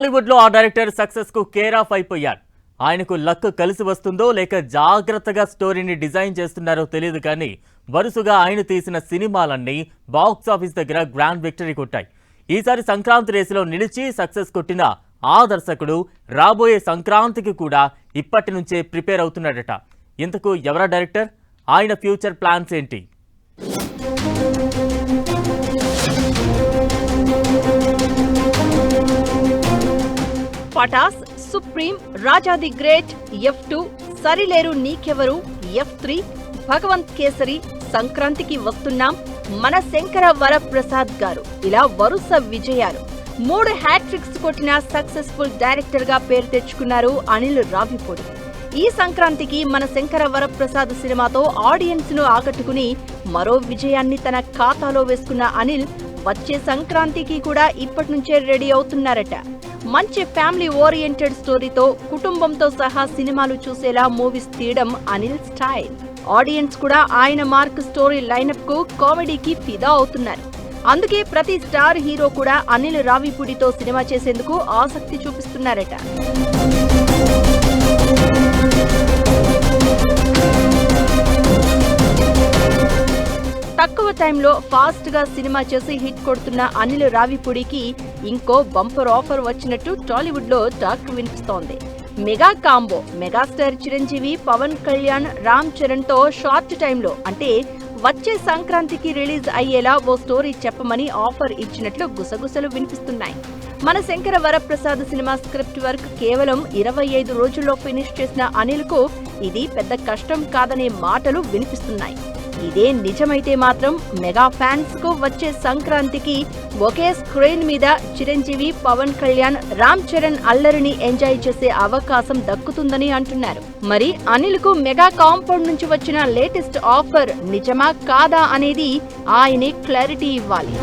Hollywood లో ఆ director success కు కేర్ ఆఫ్ అయిపోయాడు. ఆయనకు లక్ కలిసి వస్తుందో లేక జాగ్రత్తగా స్టోరీని డిజైన్ చేస్తున్నారో తెలియదు కానీ వరుసగా ఆయన తీసిన సినిమాలన్నీ బాక్స్ ఆఫీస్ దగ్గర గ్రాండ్ విక్టరీ కొట్టాయి. ఈసారి సంక్రాంతి రేసులో నిలిచి సక్సెస్ కొట్టిన ఆ దర్శకుడు రాబోయే సంక్రాంతికి కూడా ఇప్పటి నుంచే ప్రిపేర్ అవుతున్నాడట. ఇంతకు ఎవరా డైరెక్టర్, ఆయన ఫ్యూచర్ ప్లాన్స్ ఏంటి? Pataas, Supreme, Raja the Great, F2, Sarileru Neekevvaru, F3, Bhagavanth kesari, సంక్రాంతికి వస్తున్నాం, మన శంకర వరప్రసాద్ గారు, ఇలా వరుస విజయాలు. 3 హ్యాట్రిక్స్ కొట్టిన సక్సెస్ఫుల్ డైరెక్టర్ గా పేరు తెచ్చుకున్నారు అనిల్ రావిపూడి. ఈ సంక్రాంతికి మన శంకర వరప్రసాద్ సినిమాతో ఆడియన్స్ ను ఆకట్టుకుని మరో విజయాన్ని తన ఖాతాలో వేసుకున్న అనిల్ వచ్చే సంక్రాంతికి కూడా ఇప్పటి నుంచే రెడీ అవుతున్నారట. మంచి ఫ్యామిలీ ఓరియంటెడ్ స్టోరీతో కుటుంబంతో సహా సినిమాలు చూసేలా మూవీస్ తీయడం అనిల్ స్టైల్. ఆడియన్స్ కూడా ఆయన మార్క్ స్టోరీ లైనప్ కు, కామెడీకి ఫిదా అవుతున్నారు. అందుకే ప్రతి స్టార్ హీరో కూడా అనిల్ రావిపూడితో సినిమా చేసేందుకు ఆసక్తి చూపిస్తున్నారట. తక్కువ టైంలో ఫాస్ట్ గా సినిమా చేసి హిట్ కొడుతున్న అనిల్ రావిపూడికి ఇంకో బంపర్ ఆఫర్ వచ్చినట్టు టాలీవుడ్ లో టాక్ వినిపిస్తోంది. Mega combo megastar Chiranjeevi, Pawan Kalyan, Ram Charan తో షార్ట్ టైంలో అంటే వచ్చే సంక్రాంతికి రిలీజ్ అయ్యేలా ఓ స్టోరీ చెప్పమని ఆఫర్ ఇచ్చినట్లు గుసగుసలు వినిపిస్తున్నాయి. మన Shankara Varaprasad cinema script work కేవలం 25 రోజుల్లో ఫినిష్ చేసిన అనిల్ కు ఇది పెద్ద కష్టం కాదనే మాటలు వినిపిస్తున్నాయి. ఇదే నిజమైతే మాత్రం మెగా ఫ్యాన్స్ కు వచ్చే సంక్రాంతికి ఒకే స్క్రీన్ మీద చిరంజీవి, పవన్ కళ్యాణ్, రామ్ చరణ్ అల్లరిని ఎంజాయ్ చేసే అవకాశం దక్కుతుందని అంటున్నారు. మరి అనిల్ కు మెగా కాంపౌండ్ నుంచి వచ్చిన లేటెస్ట్ ఆఫర్ నిజమా కాదా అనేది ఆయనే క్లారిటీ ఇవ్వాలి.